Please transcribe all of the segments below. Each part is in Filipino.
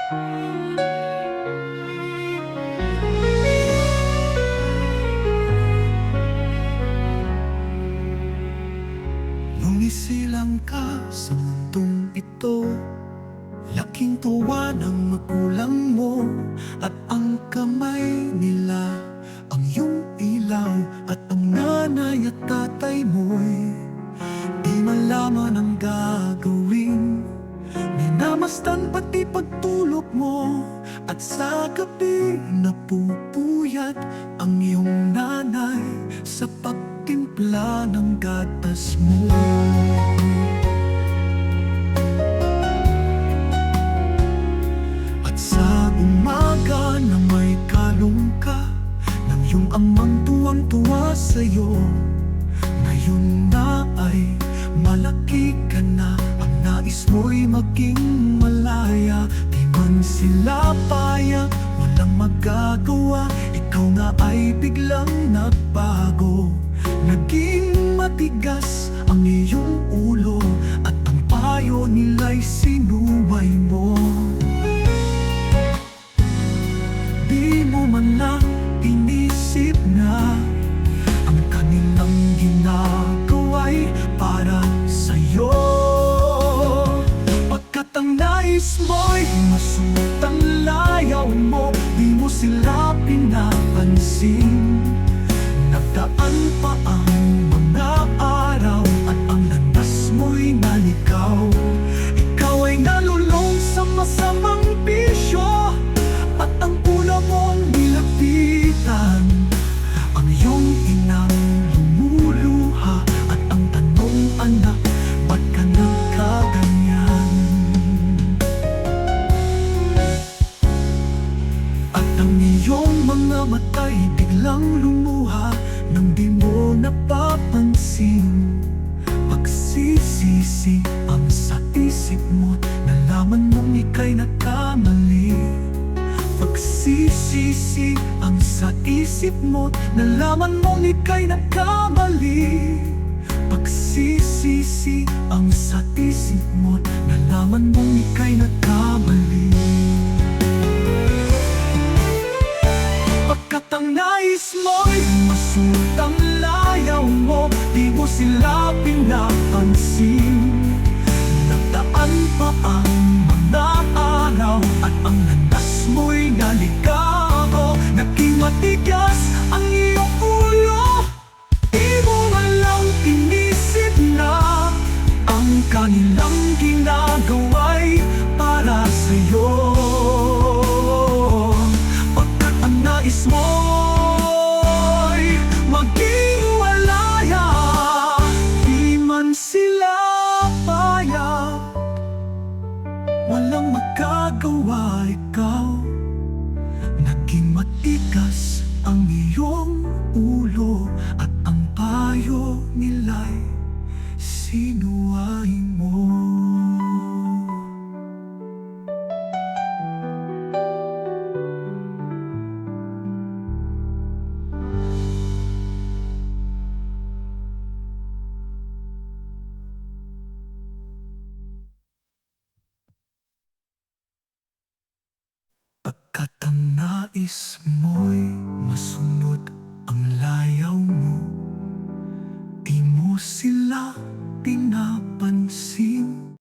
Nung isilang ka sa mundong ito, laking tuwa ng magulang mo at ang kamay nila, ang iyong ilaw at ang nanay at tatay mo'y di malaman ang gagawin. Minamasdan pati pagtulog mo at sa gabi napupuyat ang iyong nanay sa pagtimpla ng gatas mo. At sa umaga na may kalong ka ng iyong amang tuwang-tuwa sa'yo, ngayon na ay malaki ka na, ang nais mo'y maging malaya. Di man sila payak, walang magagawa, ikaw nga ay biglang nagbago. Naging matigas ang iyong ulo at ang payo nila'y sinuway mo. Di mo man lang inisip na ang kanilang ginagawa'y para sa'yo. Pagkat ang nais mo'y masutang layaw mo, di mo sila pinapansin. Nagdaan pa ang mga araw at ang landas mo'y naligaw. Ikaw ay nalulong sa masamang bisyo at ang una mong nilapitan ang iyong inang lumuluha at ang tanong, anak, ba't ka nagkaganyan? At ang iyong mga mata'y biglang lumuha nang di mo napapansin. Pagsisisi ang sa isip mo, nalaman mong ika'y nagkamali. Pagsisisi ang sa isip mo, nalaman mong ika'y nagkamali. Pagsisisi ang sa isip mo, nalaman mong ika'y nagkamali. Pagkat ang nais mo'y masutang layaw mo, di mo sila pinapansin. Nagdaan pa ang mga araw at ang landas mo'y naligaw. Naging matigas ang iyong ulo, di mo man lang inisip na ang kanilang ginagawa'y para sa'yo. Pagkat ang nais mo'y maging malaya, di man sila payak, walang magagawa. Ikaw naging matigas ang iyong ulo at ang payo nila'y sinuway mo. Pagkat ang nais mo'y masunod ang layaw mo, di mo sila pinapansin.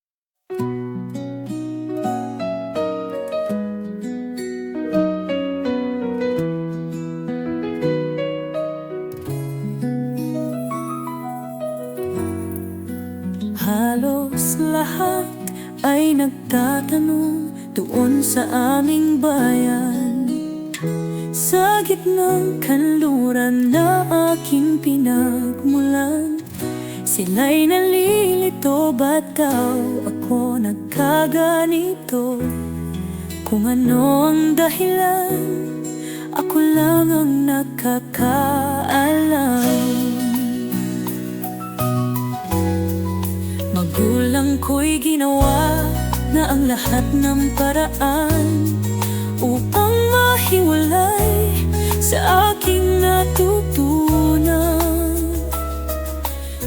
Halos lahat ay nagtatanong doon sa aming bayan, sa gitnang kanluran na aking pinagmulan. Sila'y nalilito, ba't daw ako nagkaganito? Kung ano ang dahilan, ako lang ang nakakaalam. Magulang ko'y ginawa na ang lahat ng paraan upang mahiwalay sa aking natutunan.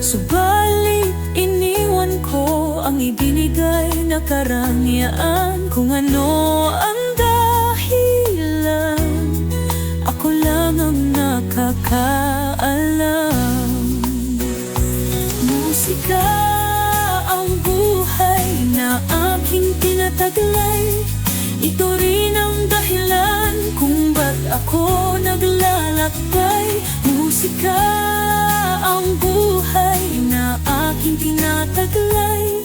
Subalit iniwan ko ang ibinigay na karangyaan. Kung ano ang dahilan, ako lang ang nakakaalam. Musika ang buhay na aking tinataglay. Ito rin ang dahilan kung ba't ako naglalakbay. Musika ang buhay na aking tinataglay.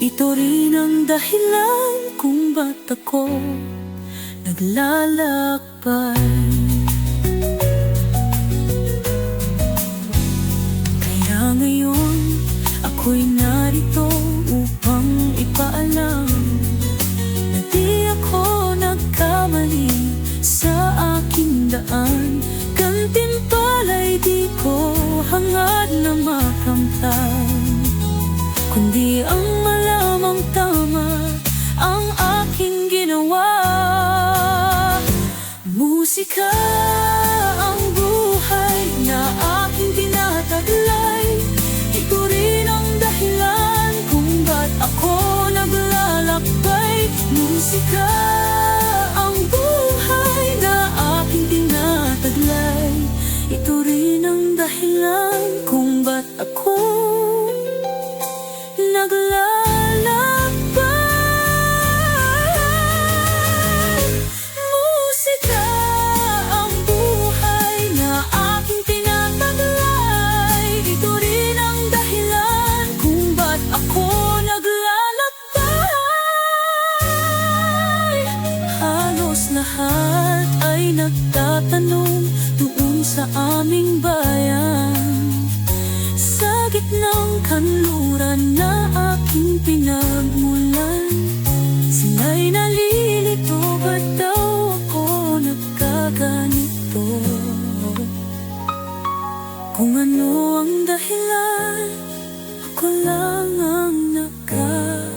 Ito rin ang dahilan kung ba't ako naglalakbay. Kaya ngayon ako'y narito upang ipaalam na di ako nagkamali sa aking daan. Gantimpala'y di ko hangad na makamtan, kundi ang malamang tama ang aking ginawa. Musika ang buhay na aking tinataglay. Ito rin ang dahilan kung ba't ako naglalakbay. Musika ang buhay na aking tinataglay. Ito rin ang dahilan kung ba't ako naglalakbay. Musika ang buhay na aking tinataglay. Ito rin ang dahilan kung ba't ako naglalakbay. Halos lahat ay nagtatanong doon sa aming bayan, sa gitnang kanluran na aking pinagmulan. Sila'y nalilito, ba't daw ako nagkaganito? Kung ano ang dahilan, ako lang ang nakakaalam.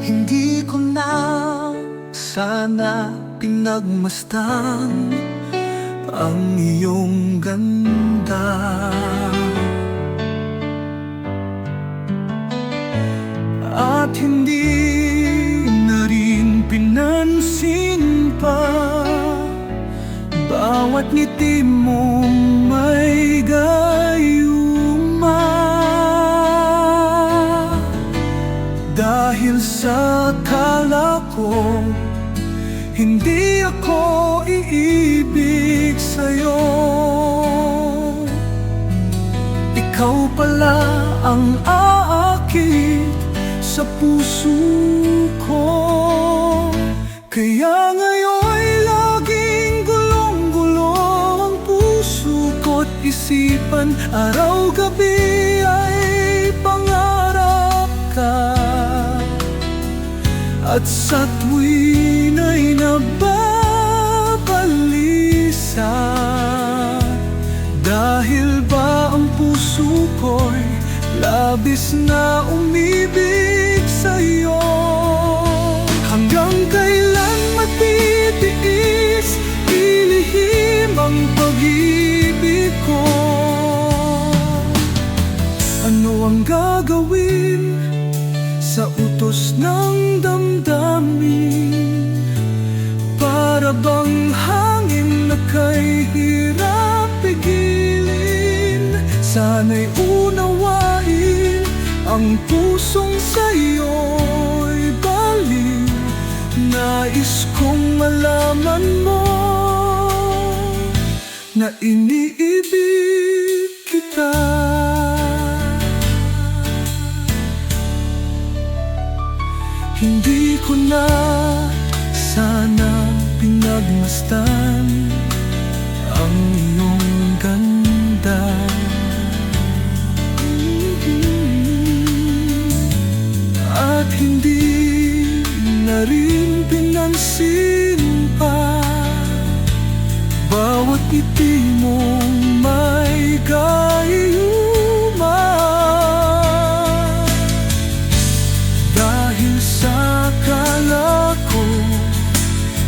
Hindi ko na sana pinagmasdan ang iyong ganda, at hindi na rin pinansin pa bawat ngiti mong may gayuma. Dahil sa akala ko hindi ako iibig sa'yo, ikaw pala ang aakit sa puso ko. Kaya ngayon'y laging gulong-gulo ang puso ko't isipan. Araw-gabi ay pangarap ka, at sa tuwin ay nababalisa. Dahil ba ang puso ko'y labis na umibig sa'yo? Hanggang kailan matitiis, ilihim ang pag-ibig ko? Ano ang gagawin sa utos ng damdamin? Para bang hangin na kay hirap pigilin. Sana'y unawain ang pusong sa'yo'y baliw. Nais kong malaman mo na iniibig kita. Hindi ko na sana pinagmasdan ang iyong ganda, at hindi na rin pinansin pa ngiti mong may gayuma. Dahil sa akala ko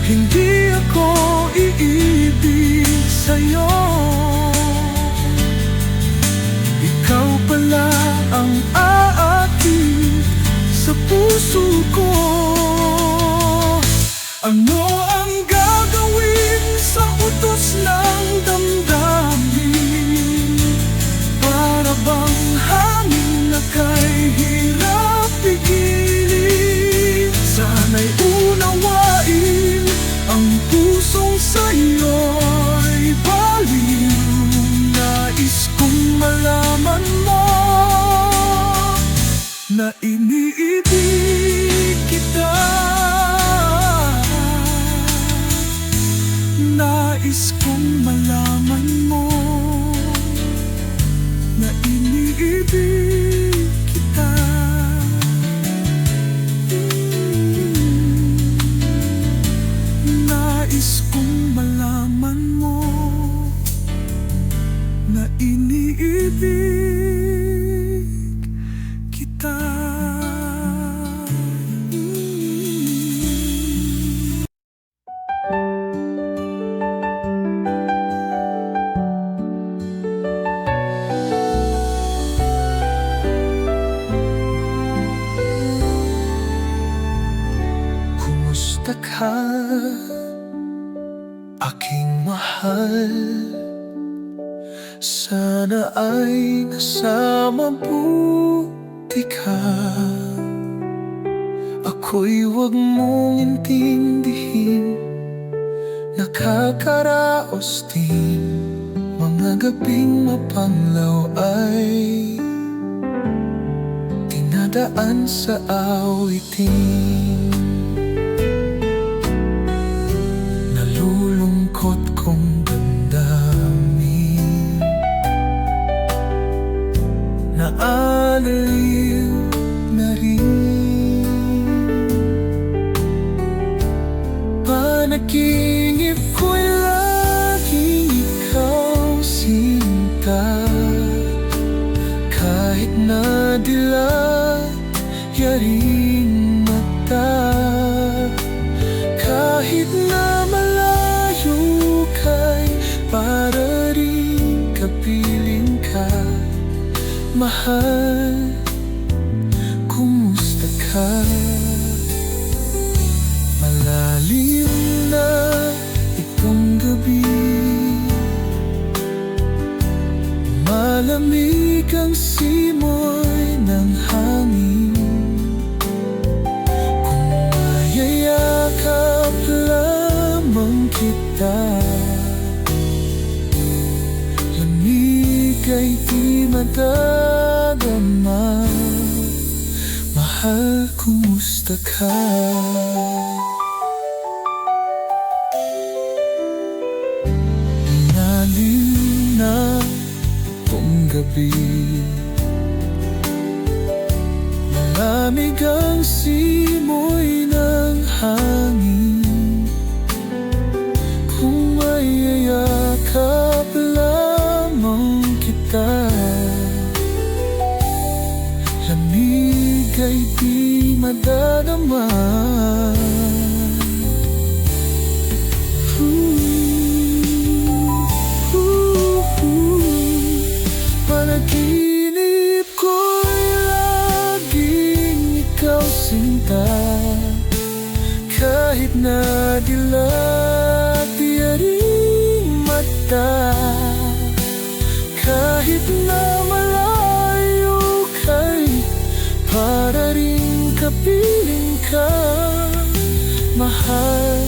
hindi ako iibig sa'yo, ikaw pala ang aakit sa puso ko. Ano ang gagawin sa utos ng damdamin? Para bang hangin na kay hirap pigilin. Sana'y unawain ang pusong sa'yo'y baliw. Nais kong malaman mo na iniibig kita. Nais kong malaman mo na iniibig kita. Nais kong malaman mo na iniibig kita. Kumusta ka, aking mahal? Sana ay nasa mabuti ka. Ako'y huwag mong intindihin, nakakaraos din. Mga gabing mapanglaw ay dinadaan sa awitin. Nalulungkot kong damdamin, naaliw na rin. Panaginip ko'y laging ikaw sinta. Kahit na dilat yaring mata, kahit na malayo kay para rin kapiling ka. Mahal, kumusta ka? Malalim na itong gabi, malamig ang simoy ng hangin. Kung mayayakap lamang kita, lamig ay di madadama. Mahal, kumusta ka? Inalim na itong gabi, malamig ang simoy ng hangin. Kung mayayakap lamang kita, lamig ay di madadama. Panaginip ko'y laging ikaw sinta. Kahit na dilat yaring mata, kahit na malayo kay para rin kapiling ka. Mahal,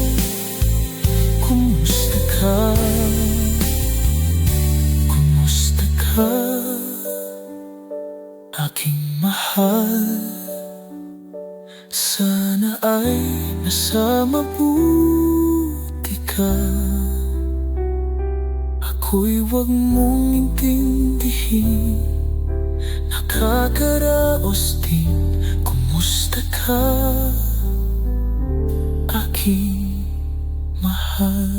kumusta ka? Kumusta ka, aking mahal? Sana ay nasa mabuti ka. Ako'y huwag mong intindihin, nakakaraos din. Kumusta ka, aking mahal?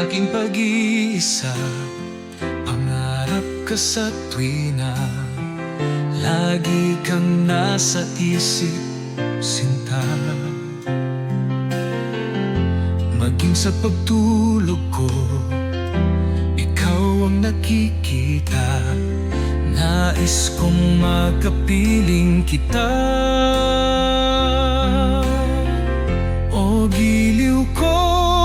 aking pag-iisa, pangarap ka sa tuwina, lagi kang nasa isip, sinta. Maging sa pagtulog ko, ikaw ang nakikita. Nais kong makapiling kita. O giliw ko,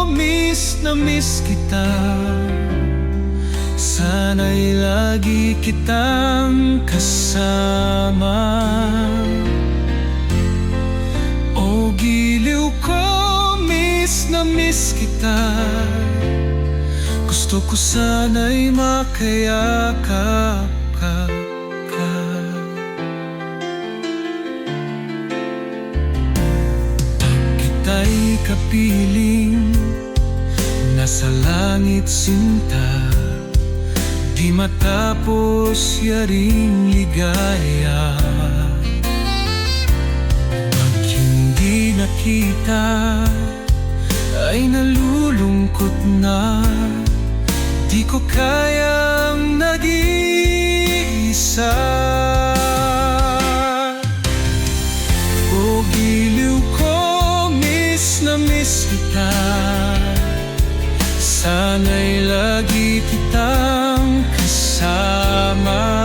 miss na miss kita. Sana'y lagi kitang kasama. O giliw ko, miss na miss kita. Gusto ko sana'y makayakap ka. Pag kita'y kapiling, nasa langit sinta, di matapos yaring ligaya. Pag hindi nakita, ay nalulungkot na. Di ko kayang nag-iisa. O giliw ko, miss na miss kita. Sana'y lagi kitang kasama.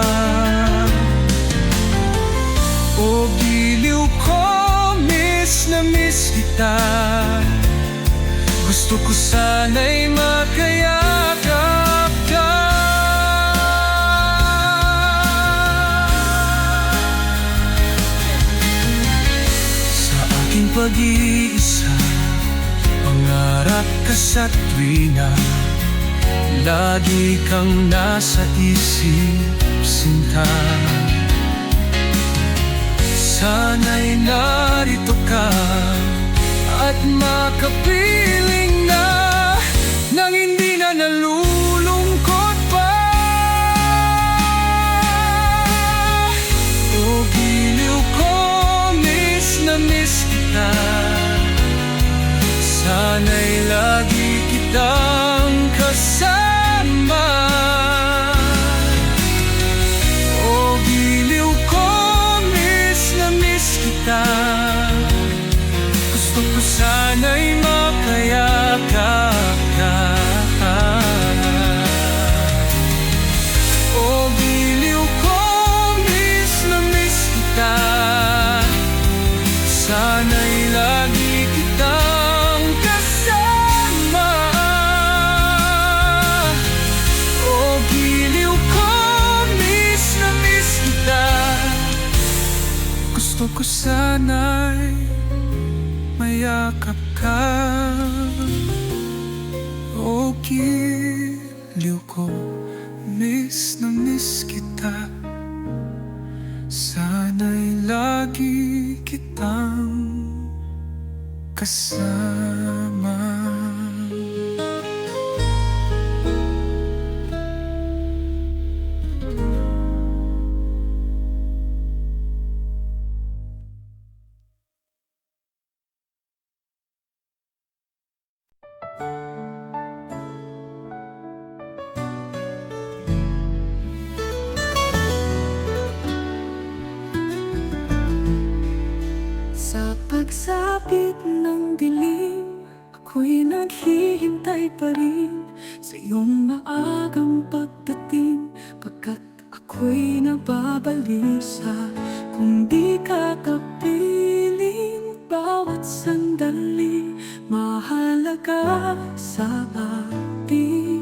O giliw ko, miss na miss kita. Gusto ko sana'y makayakap ka. Sa aking pag-iisa, pangarap ka sa tuwina, lagi kang nasa isip, sinta. Sana'y narito ka at makapiling na, nang hindi na nalulungkot pa. O giliw ko, miss na miss kita. Sana'y lagi kitang kasama. O giliw ko, miss na miss kita. Gusto ko sana'y makayakap ka. O giliw ko, miss na miss kita. Sana'y lagi kitang kasama. O giliw ko, miss na miss kita. Gusto ko sana'y mayakap ka. O giliw ko, miss na miss kita. Sana'y lagi kitang kasama. Sa pagsapit ng dilim, ako'y naghihintay pa rin sa iyong maagang pagdating, pagkat ako'y nababalisa. Kung di ka kapiling, bawat sandali mahalaga sa atin.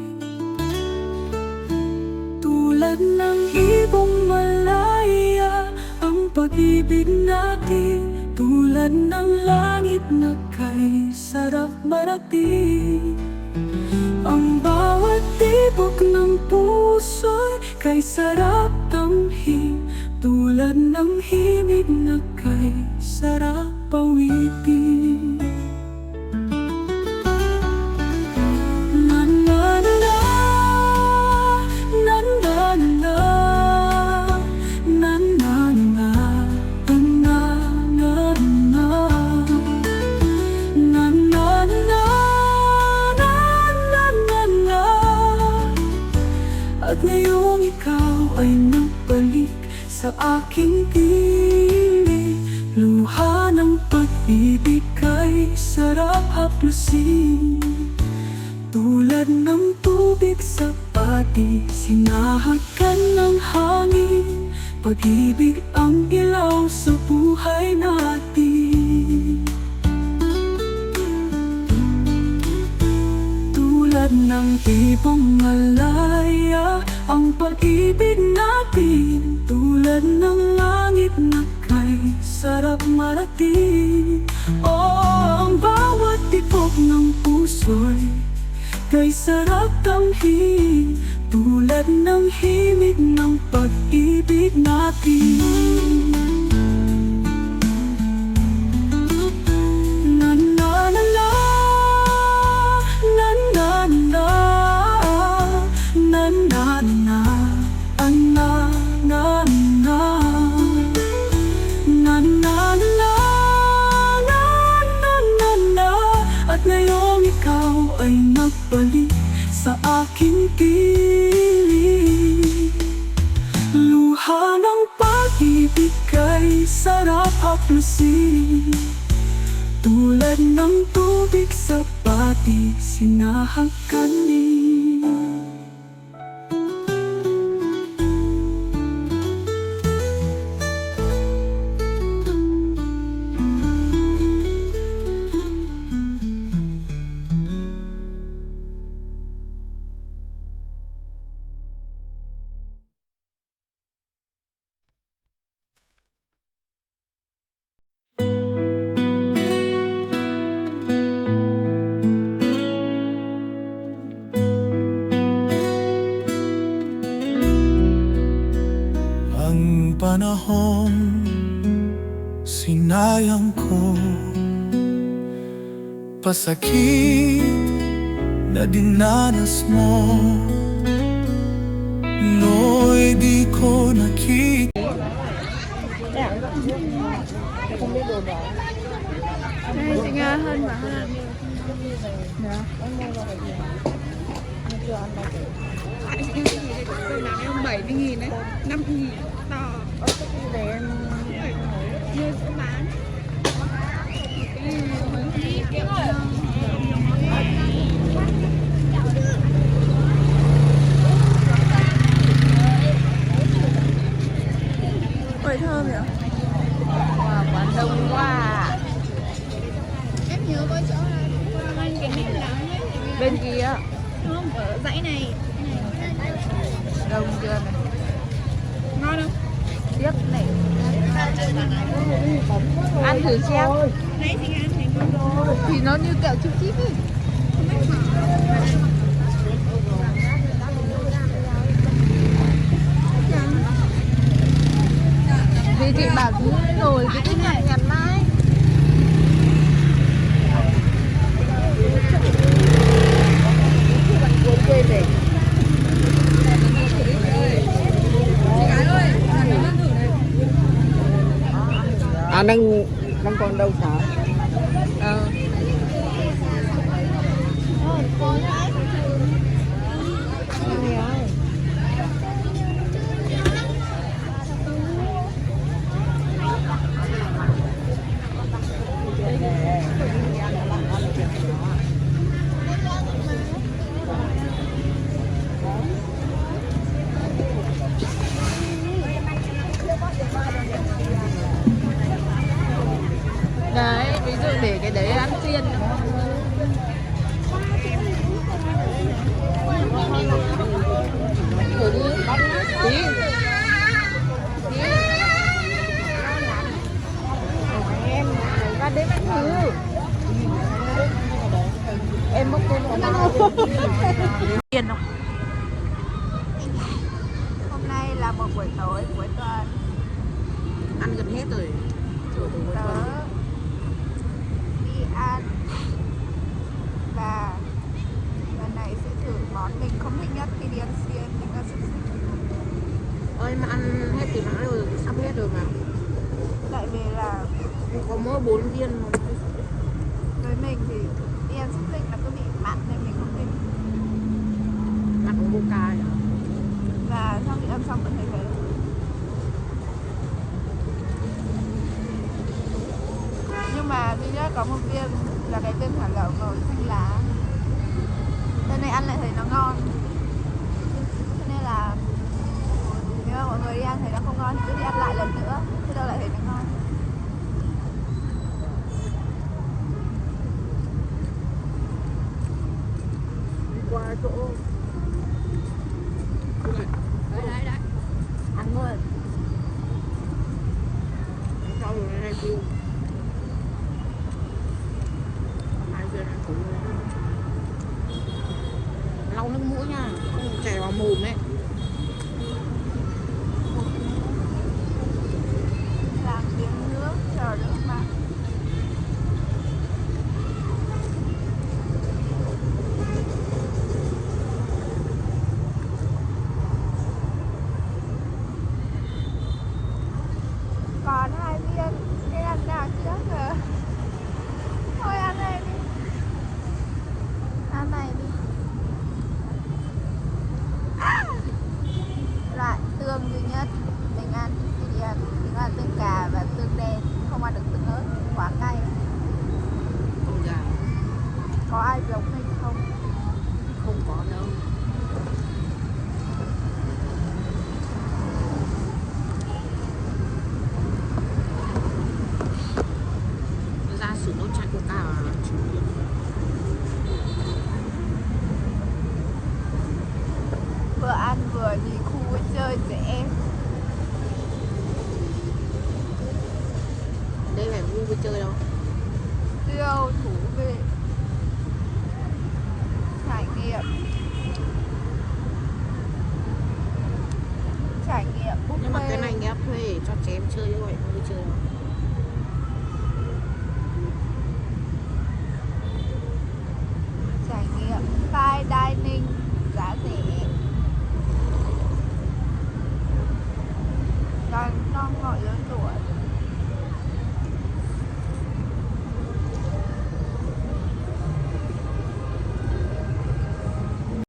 Tulad ng ibong malaya ang pag-ibig natin, tulad ng langit na kay sarap marating. Ang bawat tibok ng puso'y kay sarap tamhin, tulad ng himig na kay sarap awitin. Na na na na, na na na, na na na, na na na, na na na, na na na, sa aking piling. Luha ng pag-ibig kay sarap haplusin. Tulad ng tubig sa pati, sinahagan ng hangin. Pag-ibig ang ilaw sa buhay natin. Tulad ng ibang malaya ang pag-ibig natin. Tulad ng langit na kay sarap marating. Ang bawat tibok ng puso'y kay sarap tamhin. Tulad ng himig ng pag-ibig natin. Na na na na, na na na, na na na, na na na, na na na, na. At ngayong ikaw ay nagbalik sa aking piling. Luha ng pag-ibig kay sarap haplusin. Tulad ng tubig sa pati, sinahaganin. Ang panahon sinayang ko, pasakit na dinanas mo. No'y di ko nakita. Singahan mà ha. Tôi làm em 70.000 đấy, 5.000 to. Để em như sẽ bán. Ôi thơm vậy? Wow, quán đông quá à. Em nhớ có chỗ là anh cái này là bên kia không, ở dãy này. Đông chưa này? Ngon không? Tiếp này. Ăn thử xem. Nãy thì ăn thì ngon rồi. Thì nó như kẹo chip chip ấy. Vì chị bảo cứ ngồi cái nhặt nhặt mãi. À nâng con đâu sao? Đấy, ví dụ để cái đấy ăn xiên. Thử đi. Tí. Em ra đến ăn thử. Em mất tiền tiền không? Hôm nay là một buổi tối cuối tuần. Ăn gần hết rồi. Tớ đi ăn và lần này sẽ thử món mình không thích nhất khi đi ăn xiên, mình ăn súp xiên. Ôi mà ăn hết thì mãi rồi, sắp hết rồi mà. Tại vì là Có mỗi 4 viên mà. với mình thì đi ăn súp xiên là cứ bị mặn nên mình không thích. Ăn uống boca à? Và sau khi ăn xong vẫn thấy thế. mà duy nhất có một viên là cái viên thả lẩu màu xanh lá. Cho nên ăn lại thấy nó ngon. Cho nên là nếu mà mọi người đi ăn thấy nó không ngon thì cứ đi ăn lại lần nữa, thế đâu lại thấy nó ngon. Qua chỗ đấy ăn thôi sau rồi này kêu hai viên ăn cũng lau nước mũi nha, không chảy vào mồm ấy. Làm tiếng nước chờ được mà. Còn 2 viên, cái ăn nào trước rồi. Thôi ăn này đi. Ăn này đi. Loại tương duy nhất mình ăn thì ăn tương cà và tương đen, không ăn được tương ớt, quá cay. Không già Có ai giống mình không? không có đâu.